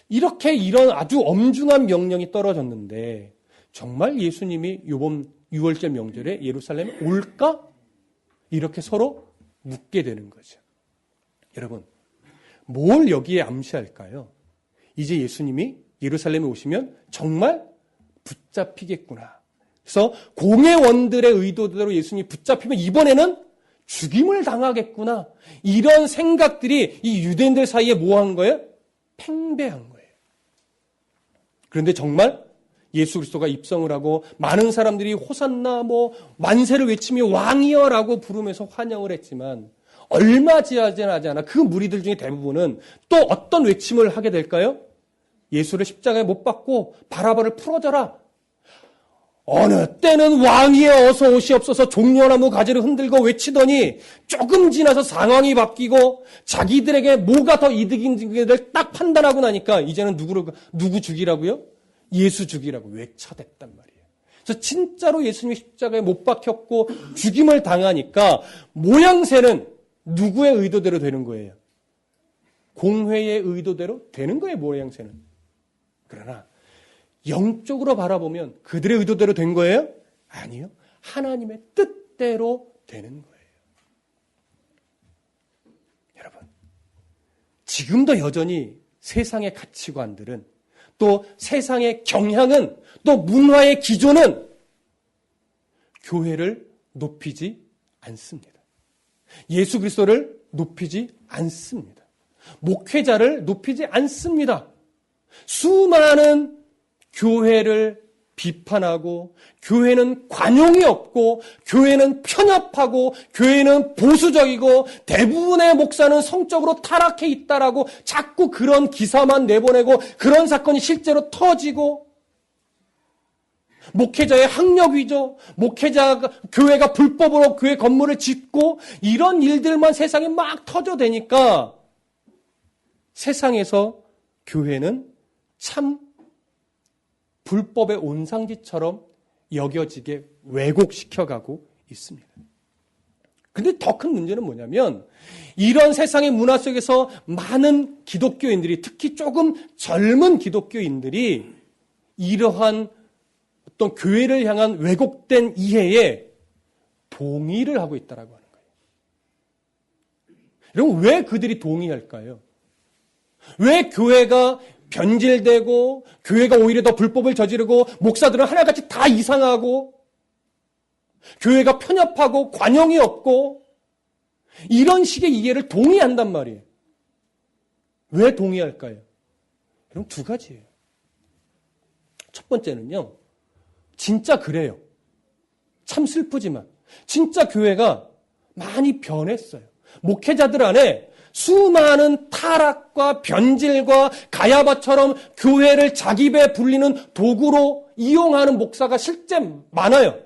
이렇게 이런 아주 엄중한 명령이 떨어졌는데 정말 예수님이 이번 6월절 명절에 예루살렘에 올까? 이렇게 서로 묻게 되는 거죠. 여러분, 뭘 여기에 암시할까요? 이제 예수님이 예루살렘에 오시면 정말 붙잡히겠구나. 그래서 공회원들의 의도대로 예수님이 붙잡히면 이번에는 죽임을 당하겠구나. 이런 생각들이 이 유대인들 사이에 뭐 한 거예요? 팽배한 거예요. 그런데 정말 예수 그리스도가 입성을 하고 많은 사람들이 호산나 만세를 외치며 왕이여라고 부르면서 환영을 했지만 얼마 지나지 않아 그 무리들 중에 대부분은 또 어떤 외침을 하게 될까요? 예수를 십자가에 못 박고 바라바를 풀어줘라. 어느 때는 왕이여 어서 오시옵소서 종려나무 가지를 흔들고 외치더니 조금 지나서 상황이 바뀌고 자기들에게 뭐가 더 이득인지를 딱 판단하고 나니까 이제는 누구 죽이라고요? 예수 죽이라고 외쳐댔단 말이에요. 그래서 진짜로 예수님이 십자가에 못 박혔고 죽임을 당하니까 모양새는 누구의 의도대로 되는 거예요? 공회의 의도대로 되는 거예요, 모양새는. 그러나 영적으로 바라보면 그들의 의도대로 된 거예요? 아니요. 하나님의 뜻대로 되는 거예요. 여러분, 지금도 여전히 세상의 가치관들은 또 세상의 경향은 또 문화의 기조는 교회를 높이지 않습니다. 예수 그리스도를 높이지 않습니다. 목회자를 높이지 않습니다. 수많은 교회를 비판하고 교회는 관용이 없고 교회는 편협하고 교회는 보수적이고 대부분의 목사는 성적으로 타락해 있다라고 자꾸 그런 기사만 내보내고 그런 사건이 실제로 터지고 목회자의 학력 위조, 교회가 불법으로 교회 건물을 짓고 이런 일들만 세상에 막 터져대니까 세상에서 교회는 참 불법의 온상지처럼 여겨지게 왜곡시켜가고 있습니다. 근데 더 큰 문제는 뭐냐면 이런 세상의 문화 속에서 많은 기독교인들이 특히 조금 젊은 기독교인들이 이러한 어떤 교회를 향한 왜곡된 이해에 동의를 하고 있다라고 하는 거예요. 여러분 왜 그들이 동의할까요? 왜 교회가 변질되고 교회가 오히려 더 불법을 저지르고 목사들은 하나같이 다 이상하고 교회가 편협하고 관용이 없고 이런 식의 이해를 동의한단 말이에요. 왜 동의할까요? 그럼 두 가지예요. 첫 번째는요. 진짜 그래요. 참 슬프지만 진짜 교회가 많이 변했어요. 목회자들 안에 수많은 타락과 변질과 가야바처럼 교회를 자기 배 불리는 도구로 이용하는 목사가 실제 많아요.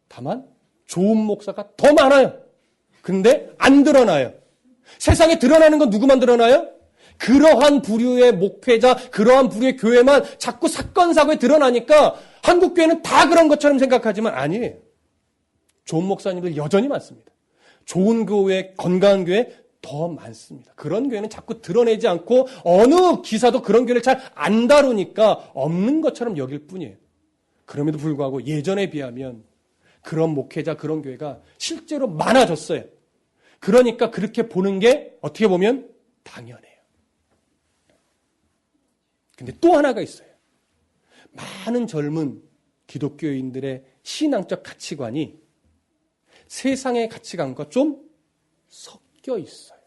다만 좋은 목사가 더 많아요. 근데 안 드러나요. 세상에 드러나는 건 누구만 드러나요? 그러한 부류의 목회자, 그러한 부류의 교회만 자꾸 사건, 사고에 드러나니까 한국 교회는 다 그런 것처럼 생각하지만 아니에요. 좋은 목사님들 여전히 많습니다. 좋은 교회, 건강한 교회 더 많습니다. 그런 교회는 자꾸 드러내지 않고 어느 기사도 그런 교회를 잘 안 다루니까 없는 것처럼 여길 뿐이에요. 그럼에도 불구하고 예전에 비하면 그런 목회자, 그런 교회가 실제로 많아졌어요. 그러니까 그렇게 보는 게 어떻게 보면 당연해요. 근데 또 하나가 있어요. 많은 젊은 기독교인들의 신앙적 가치관이 세상의 가치관과 좀 섞여 있어요.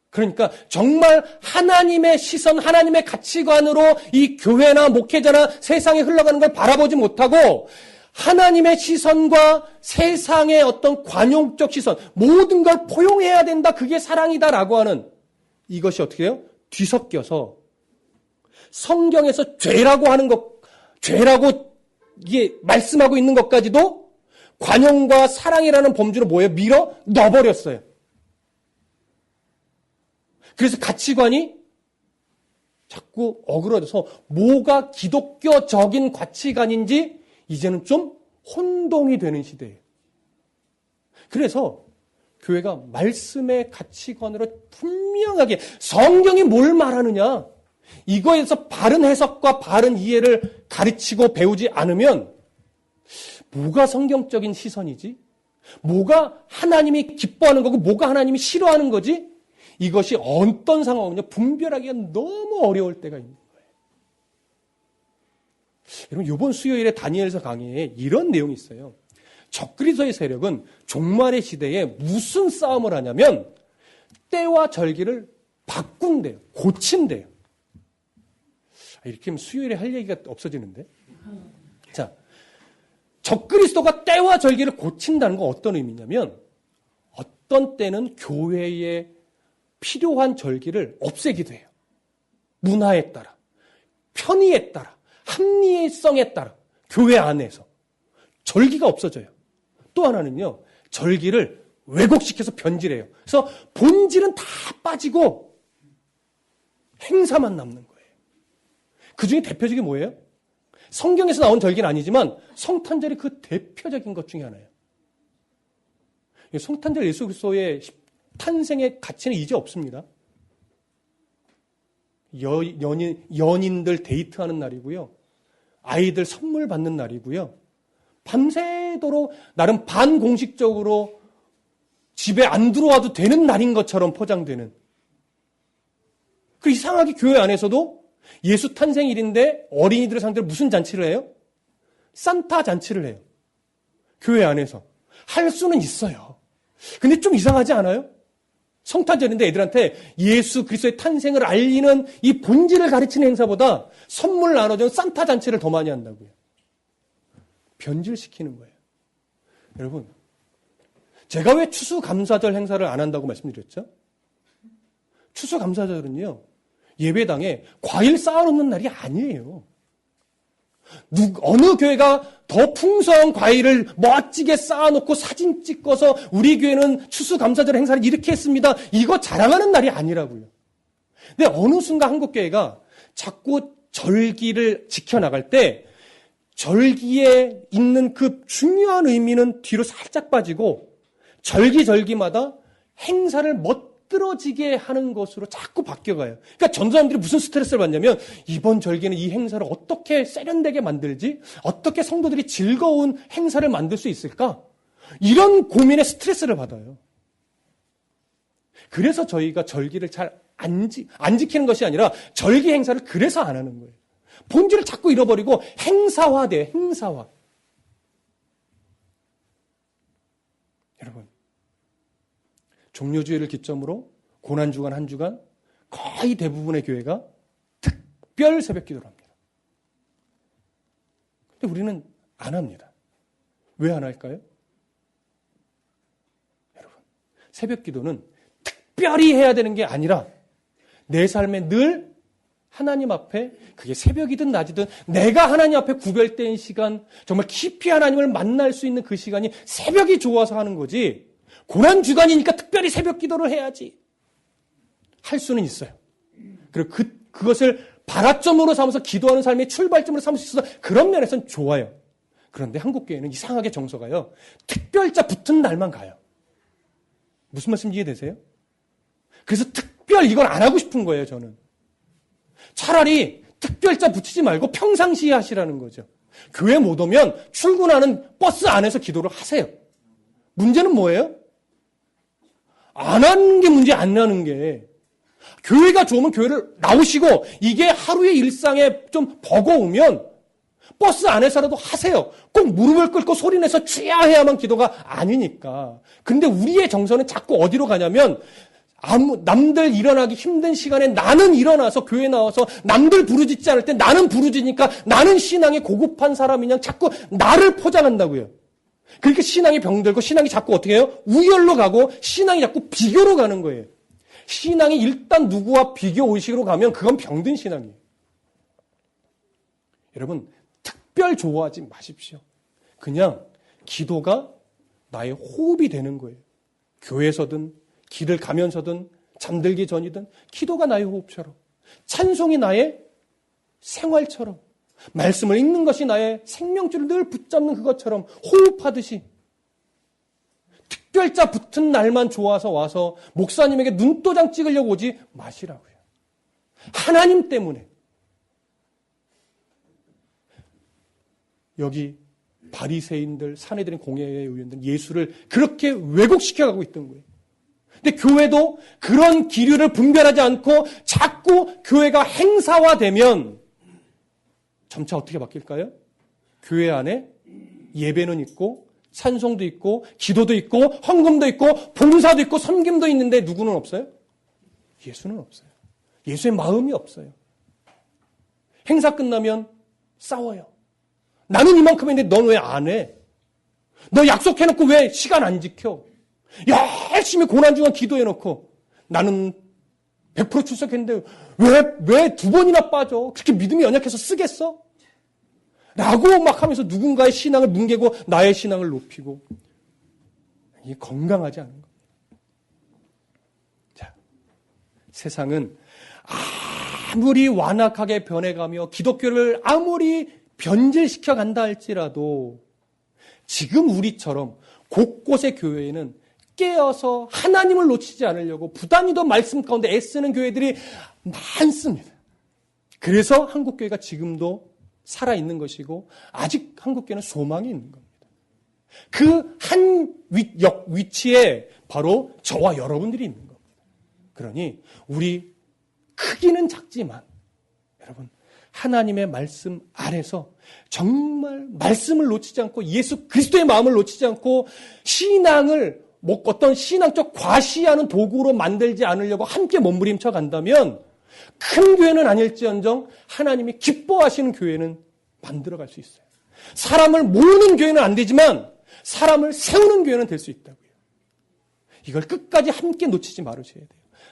그러니까 정말 하나님의 시선, 하나님의 가치관으로 이 교회나 목회자나 세상에 흘러가는 걸 바라보지 못하고 하나님의 시선과 세상의 어떤 관용적 시선, 모든 걸 포용해야 된다, 그게 사랑이다라고 하는 이것이 어떻게 해요? 뒤섞여서 성경에서 죄라고 하는 것, 죄라고 이게 말씀하고 있는 것까지도 관용과 사랑이라는 범주로 밀어 넣어버렸어요. 그래서 가치관이 자꾸 어그러져서 뭐가 기독교적인 가치관인지 이제는 좀 혼동이 되는 시대예요. 그래서 교회가 말씀의 가치관으로 분명하게 성경이 뭘 말하느냐 이거에서 바른 해석과 바른 이해를 가르치고 배우지 않으면 뭐가 성경적인 시선이지? 뭐가 하나님이 기뻐하는 거고 뭐가 하나님이 싫어하는 거지? 이것이 어떤 상황이냐 분별하기가 너무 어려울 때가 있는 거예요. 여러분 이번 수요일에 다니엘서 강의에 이런 내용이 있어요. 적그리스도의 세력은 종말의 시대에 무슨 싸움을 하냐면 때와 절기를 바꾼대요. 고친대요. 이렇게 하면 수요일에 할 얘기가 없어지는데. 자, 적그리스도가 때와 절기를 고친다는 건 어떤 의미냐면 어떤 때는 교회에 필요한 절기를 없애기도 해요. 문화에 따라, 편의에 따라, 합리성에 따라 교회 안에서 절기가 없어져요. 또 하나는요, 절기를 왜곡시켜서 변질해요. 그래서 본질은 다 빠지고 행사만 남는 거예요. 그 중에 대표적인 뭐예요? 성경에서 나온 절기는 아니지만 성탄절이 그 대표적인 것 중에 하나예요. 성탄절 예수 그리스도의 탄생의 가치는 이제 없습니다. 연인들 데이트하는 날이고요. 아이들 선물 받는 날이고요. 밤새도록 나름 반공식적으로 집에 안 들어와도 되는 날인 것처럼 포장되는. 그 이상하게 교회 안에서도 예수 탄생일인데 어린이들을 상대로 무슨 잔치를 해요? 산타 잔치를 해요. 교회 안에서. 할 수는 있어요. 근데 좀 이상하지 않아요? 성탄절인데 애들한테 예수 그리스도의 탄생을 알리는 이 본질을 가르치는 행사보다 선물 나눠주는 산타 잔치를 더 많이 한다고요. 변질시키는 거예요. 여러분, 제가 왜 추수감사절 행사를 안 한다고 말씀드렸죠? 추수감사절은요, 예배당에 과일 쌓아놓는 날이 아니에요. 어느 교회가 더 풍성한 과일을 멋지게 쌓아놓고 사진 찍어서 우리 교회는 추수감사절 행사를 이렇게 했습니다. 이거 자랑하는 날이 아니라고요. 근데 어느 순간 한국교회가 자꾸 절기를 지켜나갈 때 절기에 있는 그 중요한 의미는 뒤로 살짝 빠지고 절기마다 행사를 멋들어지게 하는 것으로 자꾸 바뀌어가요. 그러니까 전도사님들이 무슨 스트레스를 받냐면 이번 절기는 이 행사를 어떻게 세련되게 만들지? 어떻게 성도들이 즐거운 행사를 만들 수 있을까? 이런 고민에 스트레스를 받아요. 그래서 저희가 절기를 잘 안 지키는 것이 아니라 절기 행사를 그래서 안 하는 거예요. 본질을 자꾸 잃어버리고 행사화돼요. 행사화. 여러분, 종료주일을 기점으로 고난주간 한 주간 거의 대부분의 교회가 특별 새벽 기도를 합니다. 근데 우리는 안 합니다. 왜 안 할까요? 여러분, 새벽 기도는 특별히 해야 되는 게 아니라 내 삶에 늘 하나님 앞에 그게 새벽이든 낮이든 내가 하나님 앞에 구별된 시간, 정말 깊이 하나님을 만날 수 있는 그 시간이 새벽이 좋아서 하는 거지, 고난주간이니까 특별히 새벽 기도를 해야지 할 수는 있어요. 그리고 그것을 발화점으로 삼아서 기도하는 삶의 출발점으로 삼을 수 있어서 그런 면에서는 좋아요. 그런데 한국교회는 이상하게 정서가요, 특별자 붙은 날만 가요. 무슨 말씀 이해되세요? 그래서 특별 이걸 안 하고 싶은 거예요, 저는. 차라리 특별자 붙이지 말고 평상시에 하시라는 거죠. 교회 못 오면 출근하는 버스 안에서 기도를 하세요. 문제는 뭐예요? 안 하는 게 문제, 안 하는 게. 교회가 좋으면 교회를 나오시고 이게 하루의 일상에 좀 버거우면 버스 안에서라도 하세요. 꼭 무릎을 꿇고 소리내서 주야 해야만 기도가 아니니까. 근데 우리의 정서는 자꾸 어디로 가냐면 남들 일어나기 힘든 시간에 나는 일어나서 교회 나와서 남들 부르짖지 않을 때 나는 부르짖으니까 나는 신앙이 고급한 사람이냐 자꾸 나를 포장한다고요. 그렇게 신앙이 병들고 신앙이 자꾸 어떻게 해요? 우열로 가고 신앙이 자꾸 비교로 가는 거예요. 신앙이 일단 누구와 비교 의식으로 가면 그건 병든 신앙이에요. 여러분, 특별 좋아하지 마십시오. 그냥 기도가 나의 호흡이 되는 거예요. 교회에서든 길을 가면서든 잠들기 전이든 기도가 나의 호흡처럼, 찬송이 나의 생활처럼, 말씀을 읽는 것이 나의 생명줄을 늘 붙잡는 그것처럼 호흡하듯이 특별자 붙은 날만 좋아서 와서 목사님에게 눈도장 찍으려고 오지 마시라고요. 하나님 때문에. 여기 바리새인들, 사내들인 공예의 의원들 예수를 그렇게 왜곡시켜가고 있던 거예요. 근데 교회도 그런 기류를 분별하지 않고 자꾸 교회가 행사화되면 점차 어떻게 바뀔까요? 교회 안에 예배는 있고 찬송도 있고 기도도 있고 헌금도 있고 봉사도 있고 섬김도 있는데 누구는 없어요? 예수는 없어요. 예수의 마음이 없어요. 행사 끝나면 싸워요. 나는 이만큼 했는데 넌 왜 안 해? 너 약속해놓고 왜 시간 안 지켜? 열심히 고난주간 기도해놓고 나는 100% 출석했는데 왜 두 번이나 빠져? 그렇게 믿음이 연약해서 쓰겠어? 라고 막 하면서 누군가의 신앙을 뭉개고 나의 신앙을 높이고, 이게 건강하지 않은 겁니다. 자, 세상은 아무리 완악하게 변해가며 기독교를 아무리 변질시켜 간다 할지라도 지금 우리처럼 곳곳의 교회에는 깨어서 하나님을 놓치지 않으려고 부단히도 말씀 가운데 애쓰는 교회들이 많습니다. 그래서 한국교회가 지금도 살아있는 것이고 아직 한국교회는 소망이 있는 겁니다. 그 한 위치에 바로 저와 여러분들이 있는 겁니다. 그러니 우리 크기는 작지만 여러분 하나님의 말씀 안에서 정말 말씀을 놓치지 않고 예수 그리스도의 마음을 놓치지 않고 신앙을 어떤 신앙적 과시하는 도구로 만들지 않으려고 함께 몸부림쳐 간다면 큰 교회는 아닐지언정 하나님이 기뻐하시는 교회는 만들어갈 수 있어요. 사람을 모으는 교회는 안 되지만 사람을 세우는 교회는 될 수 있다고요. 이걸 끝까지 함께 놓치지 말으셔야 돼요.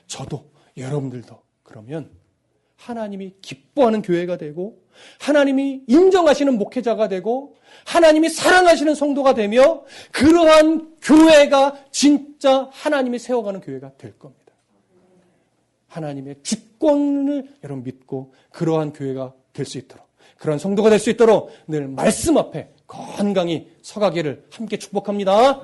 저도 여러분들도 그러면 하나님이 기뻐하는 교회가 되고 하나님이 인정하시는 목회자가 되고 하나님이 사랑하시는 성도가 되며 그러한 교회가 진짜 하나님이 세워가는 교회가 될 겁니다. 하나님의 주권을 여러분 믿고 그러한 교회가 될 수 있도록 그러한 성도가 될 수 있도록 늘 말씀 앞에 건강히 서가기를 함께 축복합니다.